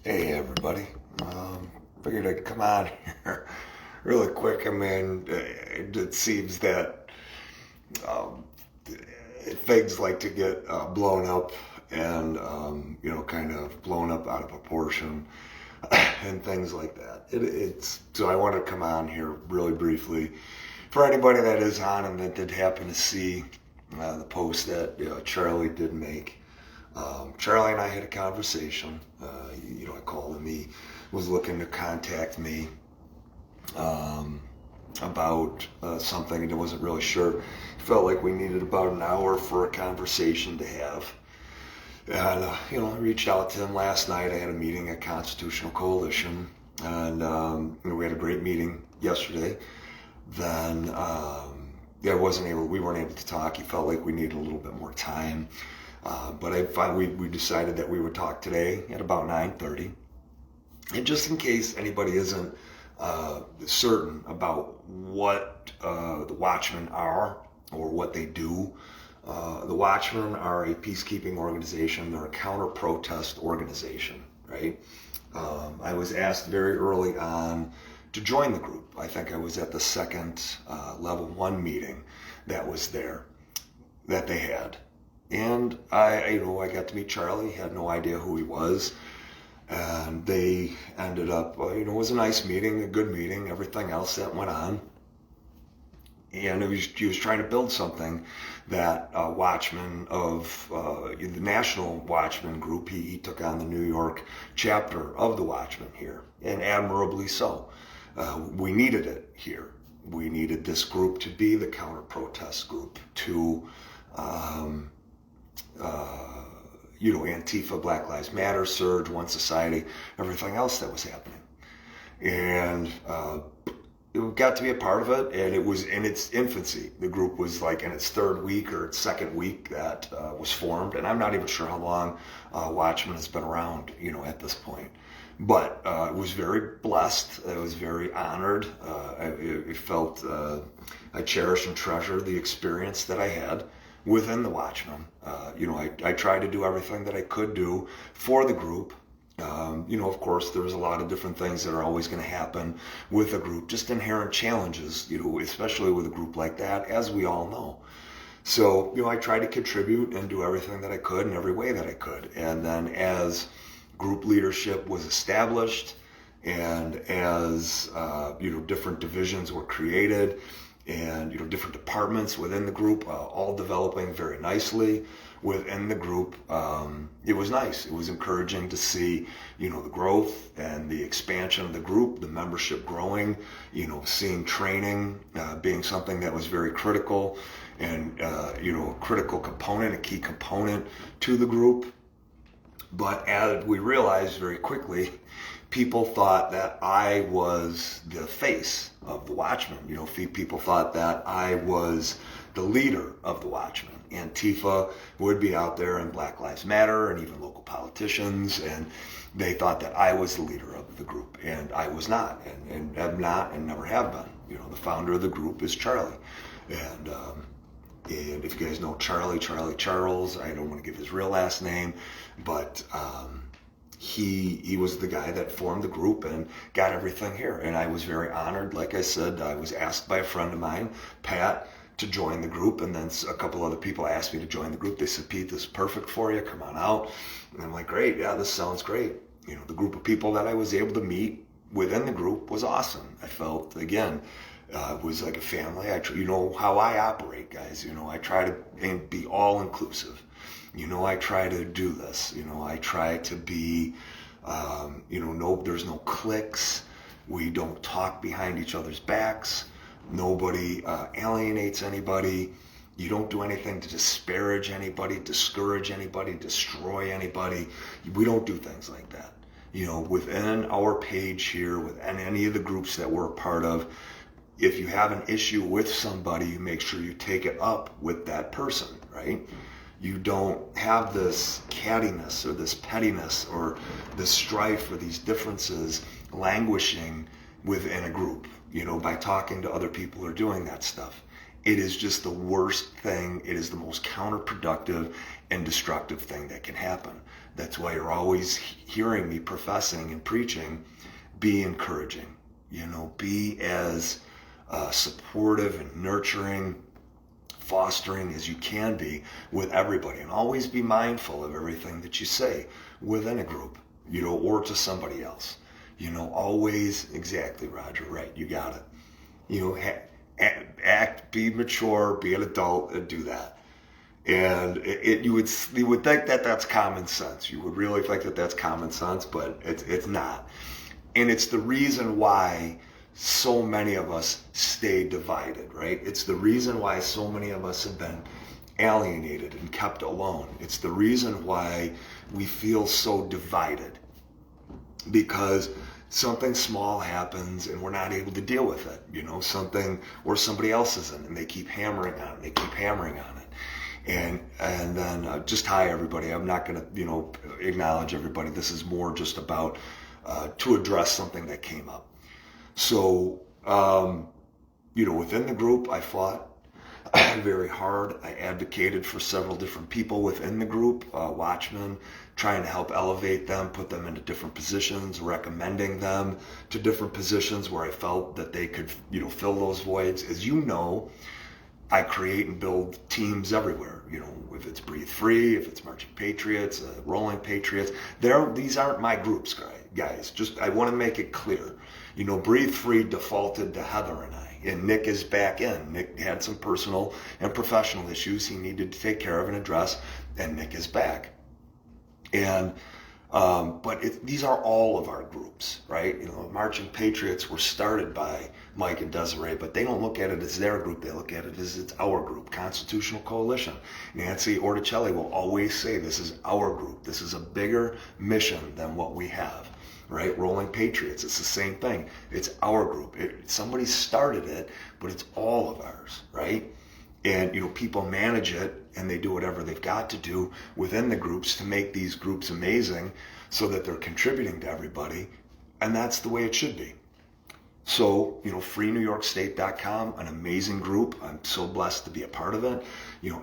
Hey everybody. Figured I'd come on here really quick. I mean, it seems that um, things like to get blown up and, kind of blown up out of proportion and things like that. So I want to come on here really briefly for anybody that is on and that did happen to see the post that Charlie did make. Charlie and I had a conversation. I called him. He was looking to contact me about something, and I wasn't really sure. Felt like we needed about an hour for a conversation to have. And, I reached out to him last night. I had a meeting at Constitutional Coalition, and we had a great meeting yesterday. Then, we weren't able to talk. He felt like we needed a little bit more time. But we decided that we would talk today at about 9:30. And just in case anybody isn't certain about what the Watchmen are or what they do, the Watchmen are a peacekeeping organization. They're a counter-protest organization, right? I was asked very early on to join the group. I think I was at the second level 1 meeting that was there that they had. And I got to meet Charlie, had no idea who he was. And they ended up, it was a nice meeting, a good meeting, everything else that went on. And he was trying to build something that Watchman of the National Watchman Group, he took on the New York chapter of the Watchmen here, and admirably so. We needed it here. We needed this group to be the counter-protest group to Antifa, Black Lives Matter, Surge, One Society, everything else that was happening. And it got to be a part of it, and it was in its infancy. The group was like in its 3rd week or its 2nd week that was formed, and I'm not even sure how long Watchmen has been around, at this point. But it was very blessed. I was very honored. I cherish and treasure the experience that I had within the Watchmen. I tried to do everything that I could do for the group. Of course, there's a lot of different things that are always going to happen with a group, just inherent challenges, especially with a group like that, as we all know. So, I tried to contribute and do everything that I could in every way that I could. And then as group leadership was established and as, different divisions were created, and different departments within the group, all developing very nicely within the group. It was nice. It was encouraging to see, the growth and the expansion of the group, the membership growing, seeing training being something that was very critical and, a critical component, a key component to the group. But as we realized very quickly, people thought that I was the face of the Watchmen. People thought that I was the leader of the Watchmen. Antifa would be out there, and Black Lives Matter, and even local politicians, and they thought that I was the leader of the group, and I was not, and am not, and never have been. The founder of the group is Charlie, and if you guys know Charlie Charles, I don't want to give his real last name, but he was the guy that formed the group and got everything here. And I was very honored. Like I said, I was asked by a friend of mine, Pat, to join the group. And then a couple other people asked me to join the group. They said, Pete, this is perfect for you. Come on out. And I'm like, great. Yeah, this sounds great. The group of people that I was able to meet within the group was awesome. I felt, again, it was like a family. How I operate, guys. I try to be all inclusive. I try to do this. I try to be, there's no cliques. We don't talk behind each other's backs. Nobody alienates anybody. You don't do anything to disparage anybody, discourage anybody, destroy anybody. We don't do things like that. Within our page here, within any of the groups that we're a part of, if you have an issue with somebody, you make sure you take it up with that person, right? You don't have this cattiness or this pettiness or this strife or these differences languishing within a group, by talking to other people or doing that stuff. It is just the worst thing. It is the most counterproductive and destructive thing that can happen. That's why you're always hearing me professing and preaching, be encouraging, be as supportive and nurturing, fostering as you can be with everybody, and always be mindful of everything that you say within a group, or to somebody else. Always, exactly, Roger, right, you got it. Act, be mature, be an adult, and do that. And you would think that that's common sense. You would really think that that's common sense, but it's not. And it's the reason why so many of us stay divided, right? It's the reason why so many of us have been alienated and kept alone. It's the reason why we feel so divided, because something small happens and we're not able to deal with it. Something where somebody else isn't, and they keep hammering on it. And then just hi everybody. I'm not going to acknowledge everybody. This is more just about to address something that came up. So within the group, I fought very hard. I advocated for several different people within the group, watchmen, trying to help elevate them, put them into different positions, recommending them to different positions where I felt that they could fill those voids. As you know, I create and build teams everywhere, if it's Breathe Free, if it's Marching Patriots, Rolling Patriots. These aren't my groups, guys. Just, I want to make it clear. Breathe Free defaulted to Heather and I, and Nick is back in. Nick had some personal and professional issues he needed to take care of and address, and Nick is back. And but these are all of our groups, right? Marching Patriots were started by Mike and Desiree, but they don't look at it as their group. They look at it as it's our group, Constitutional Coalition. Nancy Orticelli will always say this is our group. This is a bigger mission than what we have, right? Rolling Patriots, it's the same thing. It's our group. Somebody started it, but it's all of ours, right? And people manage it, and they do whatever they've got to do within the groups to make these groups amazing so that they're contributing to everybody. And that's the way it should be. So, freenewyorkstate.com, an amazing group. I'm so blessed to be a part of it.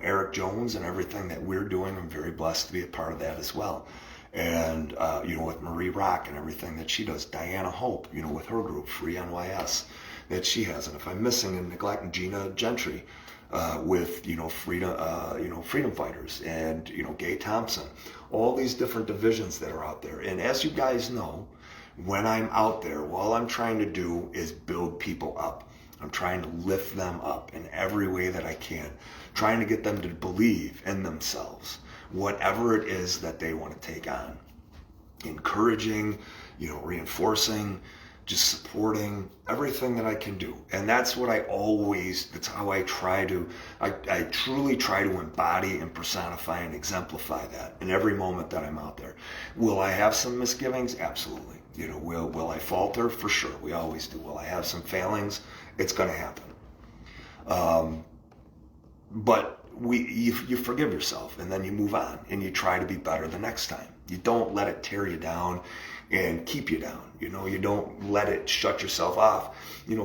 Eric Jones and everything that we're doing, I'm very blessed to be a part of that as well. And, with Marie Rock and everything that she does. Diana Hope, with her group, Free NYS, that she has. And if I'm missing and neglecting, Gina Gentry, with freedom fighters, and Gay Thompson, all these different divisions that are out there. And as you guys know, when I'm out there, all I'm trying to do is build people up. I'm trying to lift them up in every way that I can, trying to get them to believe in themselves, whatever it is that they want to take on, encouraging, reinforcing, just supporting everything that I can do. And that's how I I truly try to embody and personify and exemplify that in every moment that I'm out there. Will I have some misgivings? Absolutely. Will I falter? For sure. We always do. Will I have some failings? It's going to happen. But you forgive yourself, and then you move on, and you try to be better the next time. You don't let it tear you down and keep you down. You don't let it shut yourself off.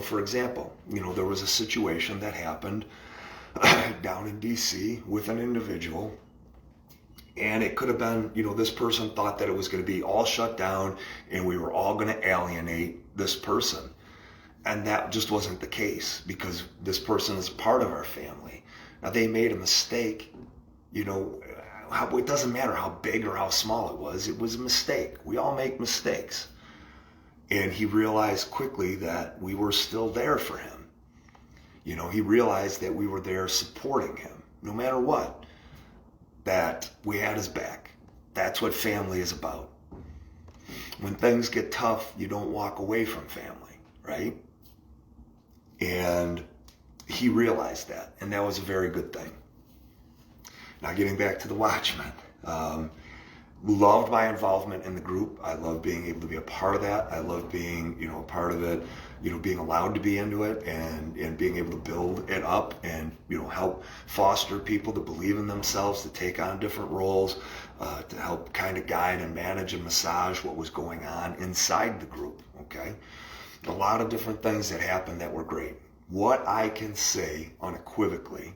For example, there was a situation that happened down in DC with an individual, and it could have been, this person thought that it was going to be all shut down and we were all going to alienate this person. And that just wasn't the case, because this person is part of our family. Now, they made a mistake, it doesn't matter how big or how small it was a mistake. We all make mistakes. And he realized quickly that we were still there for him. He realized that we were there supporting him, no matter what, that we had his back. That's what family is about. When things get tough, you don't walk away from family, right? And he realized that, and that was a very good thing. Now, getting back to the Watchmen, loved my involvement in the group. I love being able to be a part of that. I love being, a part of it, being allowed to be into it, and being able to build it up and, help foster people to believe in themselves, to take on different roles, to help kind of guide and manage and massage what was going on inside the group, okay? A lot of different things that happened that were great. What I can say unequivocally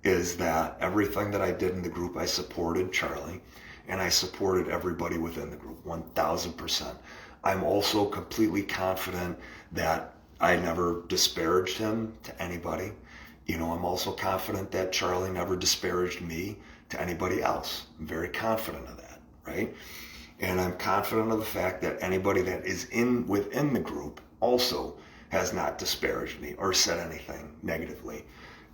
is that everything that I did in the group, I supported Charlie. and I supported everybody within the group 1000%. I'm also completely confident that I never disparaged him to anybody. I'm also confident that Charlie never disparaged me to anybody else. I'm very confident of that, right? And I'm confident of the fact that anybody that is within the group also has not disparaged me or said anything negatively.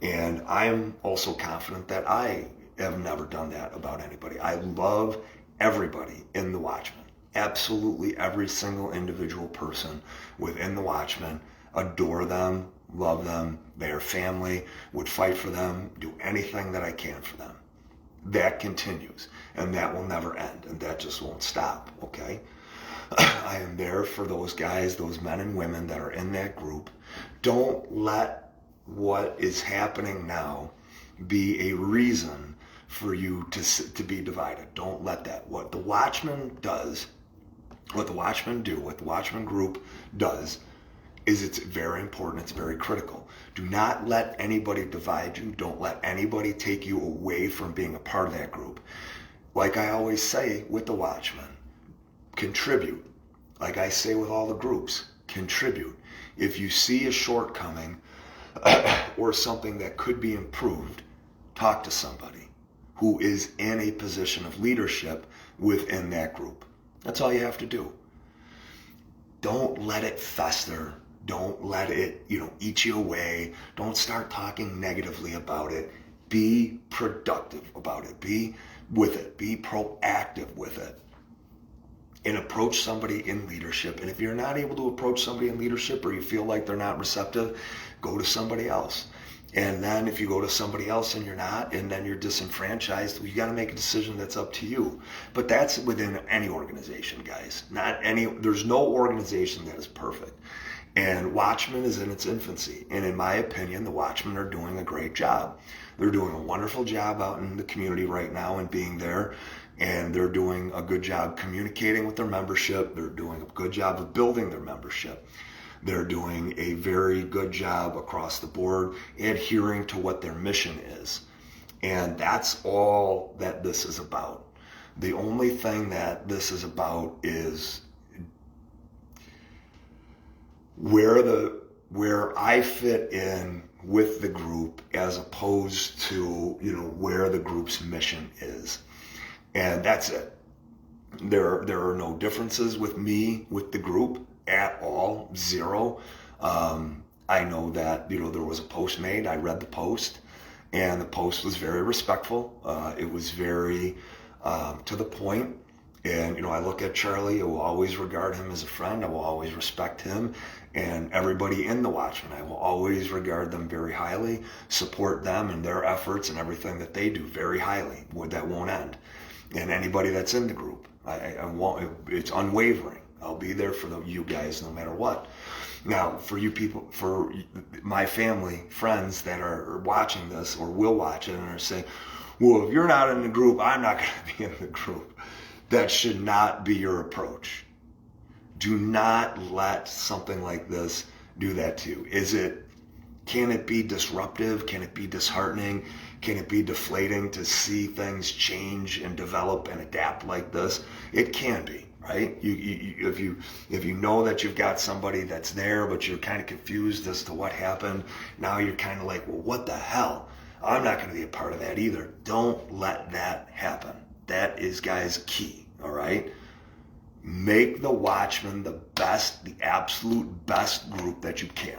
And I'm also confident that I have never done that about anybody. I love everybody in the Watchmen. Absolutely every single individual person within the Watchmen. Adore them, love them, their family, would fight for them, do anything that I can for them. That continues, and that will never end, and that just won't stop, okay? I am there for those guys, those men and women that are in that group. Don't let what is happening now be a reason for you to be divided. Don't let that. What the Watchmen does, what the Watchmen do, what the Watchmen group does, is it's very important, it's very critical. Do not let anybody divide you. Don't let anybody take you away from being a part of that group. Like I always say with the Watchmen, contribute. Like I say with all the groups, contribute. If you see a shortcoming or something that could be improved, talk to somebody who is in a position of leadership within that group. That's all you have to do. Don't let it fester. Don't let it, eat you away. Don't start talking negatively about it. Be productive about it. Be with it. Be proactive with it. And approach somebody in leadership. And if you're not able to approach somebody in leadership or you feel like they're not receptive, go to somebody else. And then if you go to somebody else and you're not, and then you're disenfranchised, you got to make a decision that's up to you. But that's within any organization, guys. There's no organization that is perfect. And Watchmen is in its infancy. And in my opinion, the Watchmen are doing a great job. They're doing a wonderful job out in the community right now and being there. And they're doing a good job communicating with their membership. They're doing a good job of building their membership. They're doing a very good job across the board adhering to what their mission is. And that's all that this is about. The only thing that this is about is where I fit in with the group as opposed to, where the group's mission is. And that's it. There are no differences with me, with the group at all, zero. I know that, there was a post made. I read the post, and the post was very respectful. It was very to the point. And, I look at Charlie. I will always regard him as a friend. I will always respect him. And everybody in the Watchmen, I will always regard them very highly, support them and their efforts and everything that they do very highly. That won't end. And anybody that's in the group, I won't. It's unwavering. I'll be there for you guys no matter what. Now, for you people, for my family, friends that are watching this or will watch it and are saying, well, if you're not in the group, I'm not going to be in the group. That should not be your approach. Do not let something like this do that to you. Can it be disruptive? Can it be disheartening? Can it be deflating to see things change and develop and adapt like this? It can be, right? If you know that you've got somebody that's there, but you're kind of confused as to what happened, now you're kind of like, well, what the hell? I'm not going to be a part of that either. Don't let that happen. That is, guys, key, all right? Make the Watchmen the absolute best group that you can.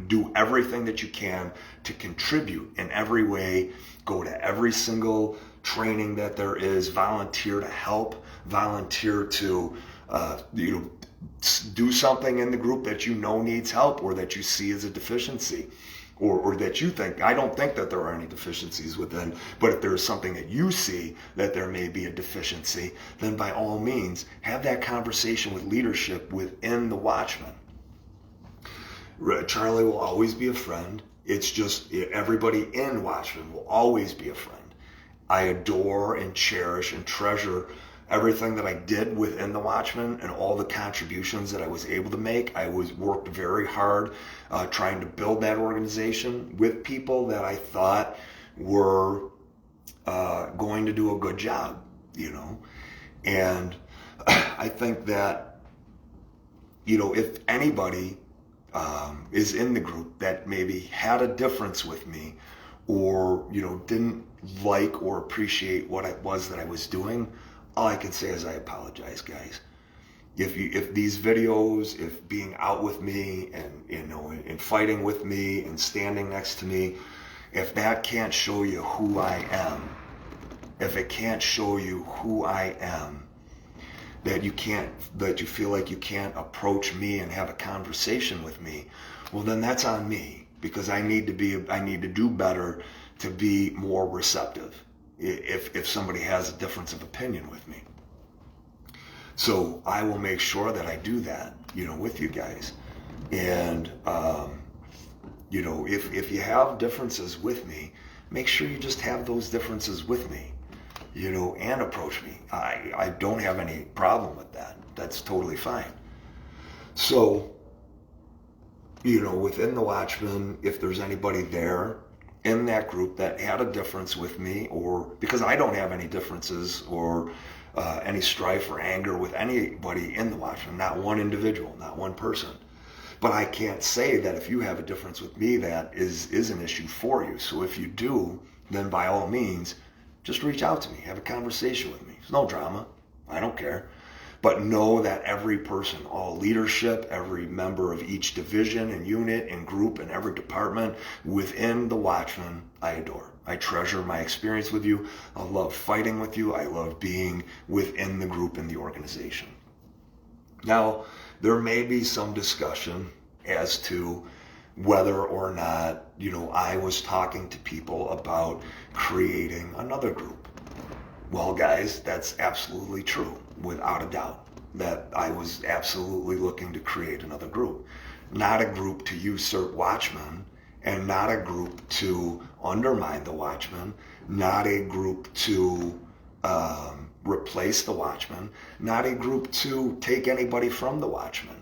Do everything that you can to contribute in every way. Go to every single training that there is. Volunteer to help. Volunteer to, do something in the group that needs help or that you see as a deficiency. Or that you think, I don't think that there are any deficiencies within, but if there is something that you see that there may be a deficiency, then by all means, have that conversation with leadership within the Watchmen. Charlie will always be a friend. It's just everybody in Watchmen will always be a friend. I adore and cherish and treasure everything that I did within the Watchmen and all the contributions that I was able to make. I worked very hard trying to build that organization with people that I thought were going to do a good job. you know. And I think that, you know, if anybody is in the group that maybe had a difference with me, or, you know, didn't like or appreciate what it was that I was doing, all I can say is I apologize, guys. If these videos, if being out with me and, you know, and fighting with me and standing next to me, if that can't show you who I am, if it can't show you who I am, that you feel like you can't approach me and have a conversation with me, well, then that's on me, because I need to do better to be more receptive if somebody has a difference of opinion with me. So I will make sure that I do that, you know, with you guys. And, you know, if you have differences with me, make sure you just have those differences with me, you know, and approach me. I don't have any problem with that. That's totally fine. So, you know, within the Watchmen, if there's anybody there in that group that had a difference with me, or because I don't have any differences or any strife or anger with anybody in the Watchmen, not one individual, not one person. But I can't say that if you have a difference with me, that is an issue for you. So if you do, then by all means, just reach out to me, have a conversation with me. There's no drama. I don't care. But know that every person, all leadership, every member of each division and unit and group and every department within the Watchmen, I adore. I treasure my experience with you. I love fighting with you. I love being within the group and the organization. Now, there may be some discussion as to whether or not, you know, I was talking to people about creating another group. Well, guys, that's absolutely true, without a doubt, that I was absolutely looking to create another group. Not a group to usurp Watchmen, and not a group to undermine the Watchmen, not a group to replace the Watchmen, not a group to take anybody from the Watchmen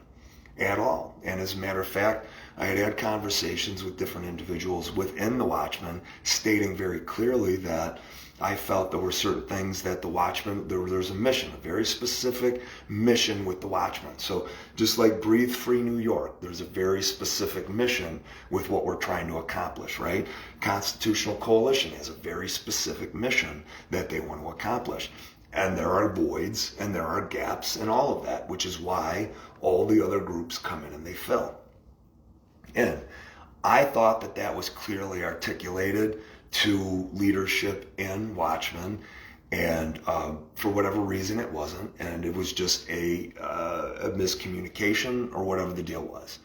at all. And as a matter of fact, I had conversations with different individuals within the Watchmen stating very clearly that I felt there were certain things that the Watchmen, there's a mission, a very specific mission with the Watchmen. So just like Breathe Free New York, there's a very specific mission with what we're trying to accomplish, right? Constitutional Coalition has a very specific mission that they want to accomplish. And there are voids and there are gaps and all of that, which is why all the other groups come in and they fill. And I thought that that was clearly articulated to leadership in Watchmen, and for whatever reason it wasn't, and it was just a miscommunication or whatever the deal was,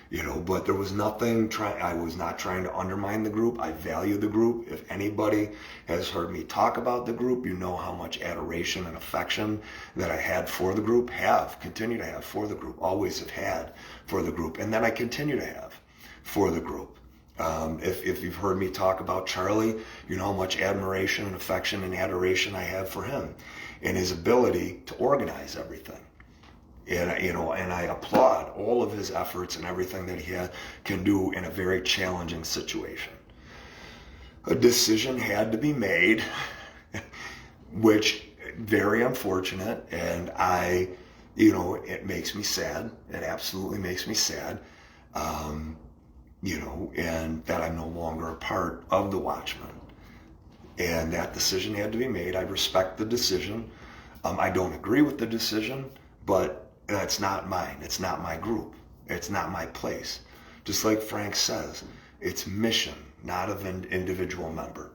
you know. But there was nothing I was not trying to undermine the group. I value the group. If anybody has heard me talk about the group, you know how much adoration and affection that I had for the group, continue to have for the group, always have had for the group, and that I continue to have for the group. If you've heard me talk about Charlie, you know how much admiration and affection and adoration I have for him and his ability to organize everything. And, you know, and I applaud all of his efforts and everything that he can do in a very challenging situation. A decision had to be made, which very unfortunate, and you know, it makes me sad. It absolutely makes me sad. You know, and that I'm no longer a part of the Watchmen. And that decision had to be made. I respect the decision. I don't agree with the decision, but it's not mine. It's not my group. It's not my place. Just like Frank says, it's mission, not of an individual member.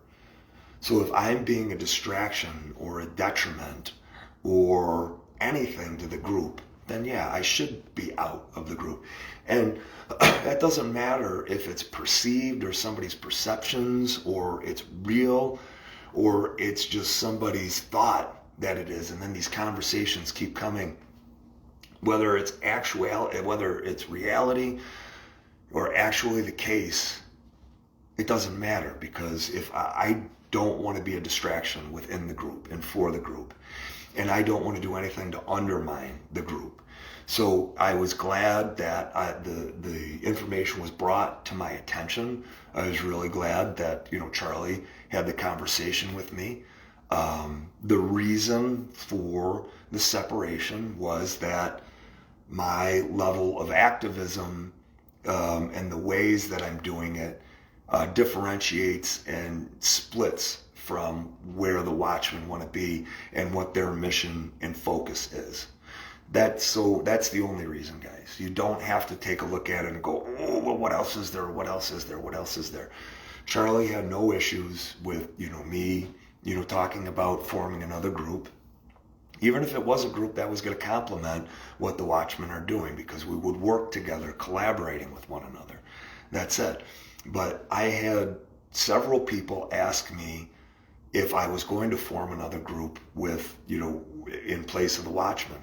So if I'm being a distraction or a detriment or anything to the group, then yeah, I should be out of the group. And that doesn't matter if it's perceived or somebody's perceptions or it's real or it's just somebody's thought that it is. And then these conversations keep coming, whether it's whether it's reality or actually the case, it doesn't matter, because if I don't want to be a distraction within the group and for the group, and I don't want to do anything to undermine the group. So I was glad that the information was brought to my attention. I was really glad that, you know, Charlie had the conversation with me. The reason for the separation was that my level of activism and the ways that I'm doing it differentiates and splits from where the Watchmen want to be and what their mission and focus is. That's the only reason, guys. You don't have to take a look at it and go, oh, well, what else is there? What else is there? What else is there? Charlie had no issues with, me, talking about forming another group, even if it was a group that was going to complement what the Watchmen are doing, because we would work together, collaborating with one another. That's it. But I had several people ask me if I was going to form another group with, in place of the Watchmen.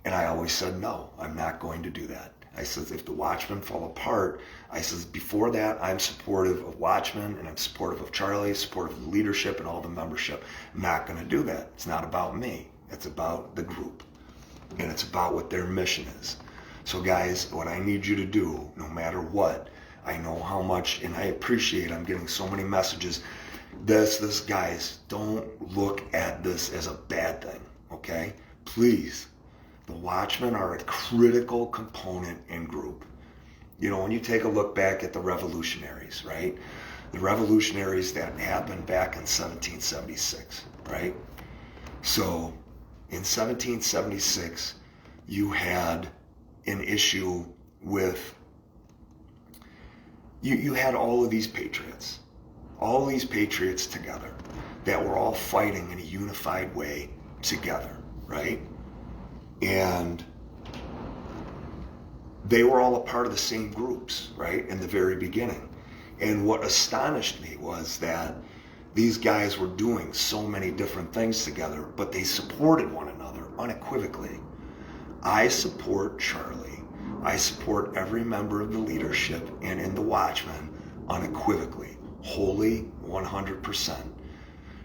And I always said, no, I'm not going to do that. I said, if the Watchmen fall apart, I said, before that, I'm supportive of Watchmen and I'm supportive of Charlie, supportive of the leadership and all the membership. I'm not going to do that. It's not about me. It's about the group. And it's about what their mission is. So guys, what I need you to do, no matter what, I know how much, and I appreciate I'm getting so many messages. Guys, don't look at this as a bad thing, okay? Please. The Watchmen are a critical component in group. When you take a look back at the revolutionaries, right? The revolutionaries that happened back in 1776, right? So in 1776, you had an issue with, you had all of these patriots together that were all fighting in a unified way together, right? And they were all a part of the same groups, right, in the very beginning. And what astonished me was that these guys were doing so many different things together, but they supported one another unequivocally. I support Charlie. I support every member of the leadership and in the Watchmen unequivocally, wholly, 100%.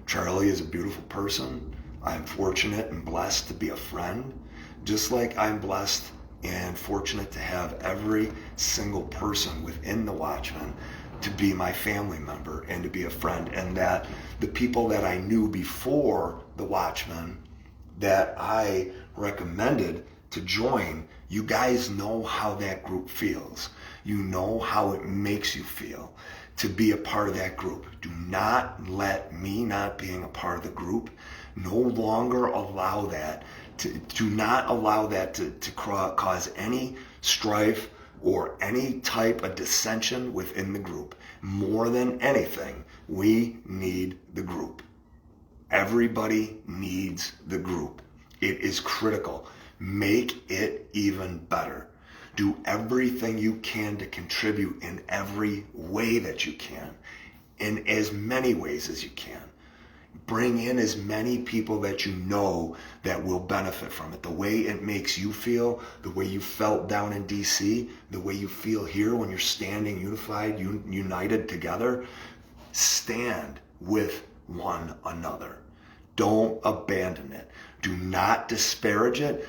Charlie is a beautiful person. I'm fortunate and blessed to be a friend. Just like I'm blessed and fortunate to have every single person within the Watchmen to be my family member and to be a friend, and that the people that I knew before the Watchmen that I recommended to join, you guys know how that group feels. You know how it makes you feel to be a part of that group. Do not let me not being a part of the group no longer allow that to not allow that to cause any strife or any type of dissension within the group. More than anything, we need the group. Everybody needs the group. It is critical. Make it even better. Do everything you can to contribute in every way that you can, in as many ways as you can. Bring in as many people that you know that will benefit from it. The way it makes you feel, the way you felt down in DC, the way you feel here when you're standing unified, united together. Stand with one another. Don't abandon it. Do not disparage it.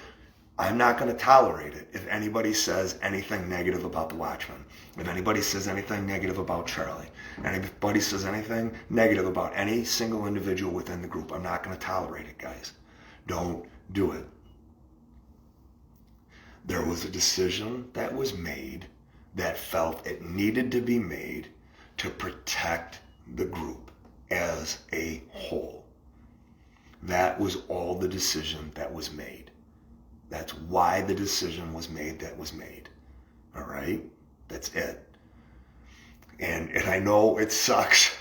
I'm not going to tolerate it if anybody says anything negative about the Watchmen. If anybody says anything negative about Charlie, anybody says anything negative about any single individual within the group, I'm not going to tolerate it, guys. Don't do it. There was a decision that was made that felt it needed to be made to protect the group as a whole. That was all the decision that was made. That's why the decision was made that was made. All right? That's it. And I know it sucks.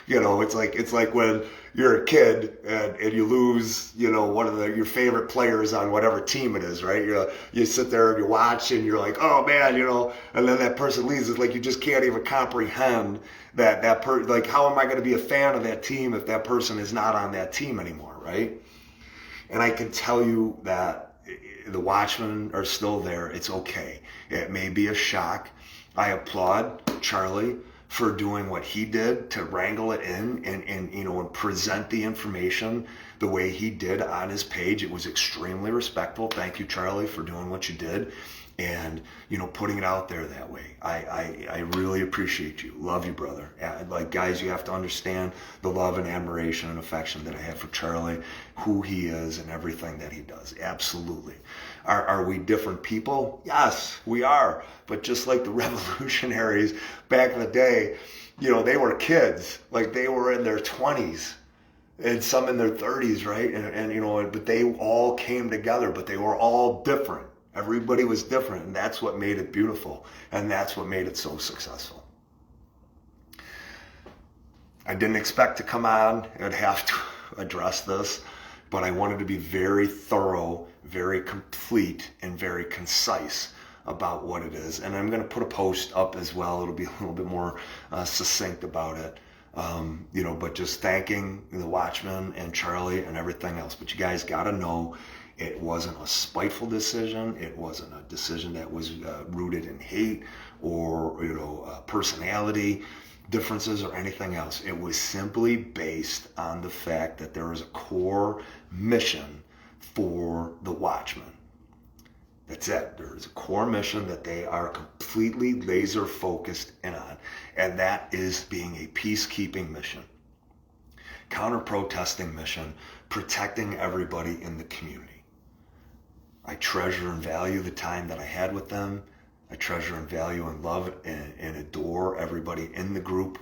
It's like when you're a kid and you lose, one of your favorite players on whatever team it is, right? You sit there and you watch and you're like, oh man, and then that person leaves. It's like you just can't even comprehend like, how am I going to be a fan of that team if that person is not on that team anymore, right? And I can tell you that the Watchmen are still there. It's okay. It may be a shock. I applaud Charlie for doing what he did to wrangle it in and present the information the way he did on his page. It was extremely respectful. Thank you, Charlie, for doing what you did and, you know, putting it out there that way. I really appreciate you. Love you, brother. Like, guys, you have to understand the love and admiration and affection that I have for Charlie, who he is and everything that he does. Absolutely. Are we different people? Yes, we are. But just like the revolutionaries back in the day, you know, they were kids. Like, they were in their 20s and some in their 30s, right? And you know, but they all came together, but they were all different. Everybody was different, and that's what made it beautiful, and that's what made it so successful. I didn't expect to come on and have to address this, but I wanted to be very thorough, very complete, and very concise about what it is. And I'm going to put a post up as well. It'll be a little bit more succinct about it. You know, but just thanking the Watchmen and Charlie and everything else. But you guys got to know, it wasn't a spiteful decision. It wasn't a decision that was rooted in hate or, you know, personality differences or anything else. It was simply based on the fact that there is a core mission for the Watchmen. That's it. There is a core mission that they are completely laser focused in on, and that is being a peacekeeping mission, counter-protesting mission, protecting everybody in the community. I treasure and value the time that I had with them. I treasure and value and love and adore everybody in the group,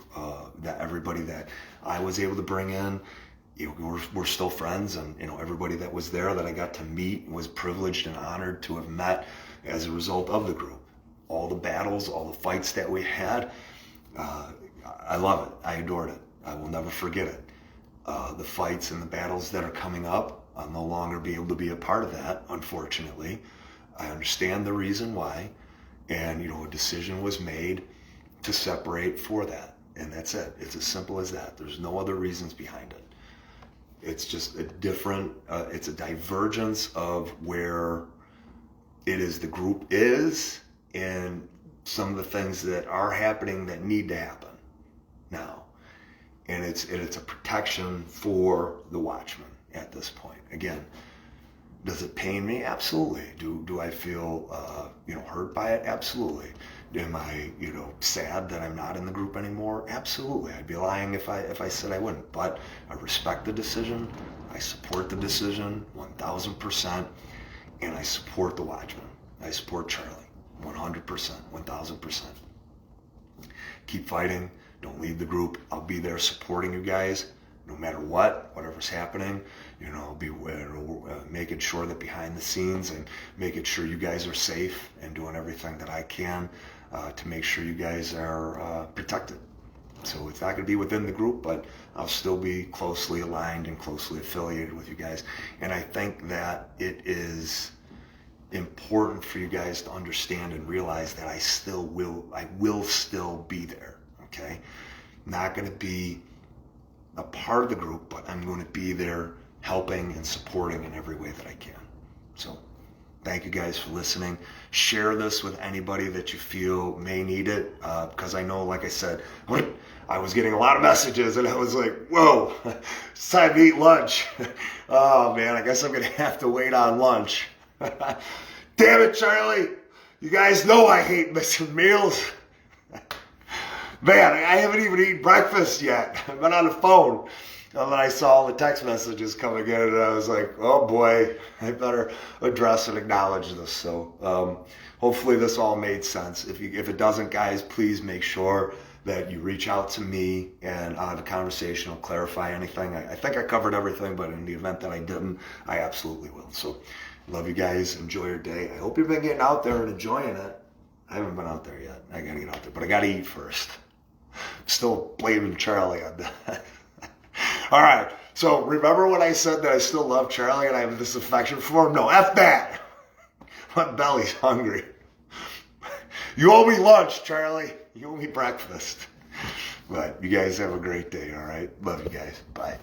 that everybody that I was able to bring in. You know, we're still friends, and you know, everybody that was there that I got to meet was privileged and honored to have met as a result of the group. All the battles, all the fights that we had, I love it. I adored it. I will never forget it. The fights and the battles that are coming up, I'll no longer be able to be a part of that, unfortunately. I understand the reason why, and you know, a decision was made to separate for that, and that's it. It's as simple as that. There's no other reasons behind it. It's just a different, it's a divergence of where it is the group is and some of the things that are happening that need to happen now. And it's a protection for the Watchmen at this point. Again, does it pain me? Absolutely. Do I feel you know, hurt by it? Absolutely. Am I, you know, sad that I'm not in the group anymore? Absolutely. I'd be lying if I said I wouldn't. But I respect the decision. I support the decision 1,000%, and I support the Watchmen. I support Charlie 100%, 1,000%. Keep fighting. Don't leave the group. I'll be there supporting you guys no matter whatever's happening. You know, I'll be making sure that behind the scenes and making sure you guys are safe and doing everything that I can to make sure you guys are protected. So it's not going to be within the group, but I'll still be closely aligned and closely affiliated with you guys. And I think that it is important for you guys to understand and realize that I will still be there. Okay, not going to be a part of the group, but I'm going to be there helping and supporting in every way that I can. So thank you guys for listening. Share this with anybody that you feel may need it, because I know, like I said, I was getting a lot of messages and I was like, whoa, it's time to eat lunch. Oh man, I guess I'm going to have to wait on lunch. Damn it, Charlie. You guys know I hate missing meals. Man, I haven't even eaten breakfast yet. I've been on the phone. And then I saw all the text messages coming in, and I was like, oh boy, I better address and acknowledge this. So hopefully this all made sense. If it doesn't, guys, please make sure that you reach out to me and I'll have a conversation. I'll clarify anything. I think I covered everything, but in the event that I didn't, I absolutely will. So love you guys. Enjoy your day. I hope you've been getting out there and enjoying it. I haven't been out there yet. I got to get out there, but I got to eat first. Still blaming Charlie on that. All right. So remember when I said that I still love Charlie and I have this affection for him? No, F that. My belly's hungry. You owe me lunch, Charlie. You owe me breakfast. But you guys have a great day, all right? Love you guys. Bye.